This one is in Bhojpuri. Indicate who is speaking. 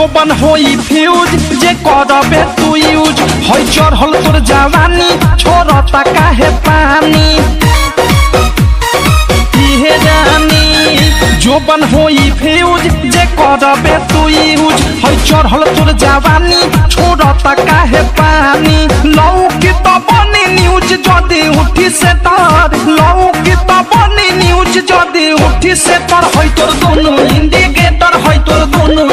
Speaker 1: जोबन होई फ्यूज जे करबे तू यूज होई चढ़ल तोर जवानी छोड़ता काहे पानी इहे जानी जोबन होई फ्यूज जे करबे तू यूज होई चढ़ल तोर जवानी छोड़ता काहे पानी लौकी तो बनी न्यूज जदी उठी से तार लौकी तो बनी न्यूज जदी उठी से तार होई तोर दोनों इंडिकेटर होई तोर दोनों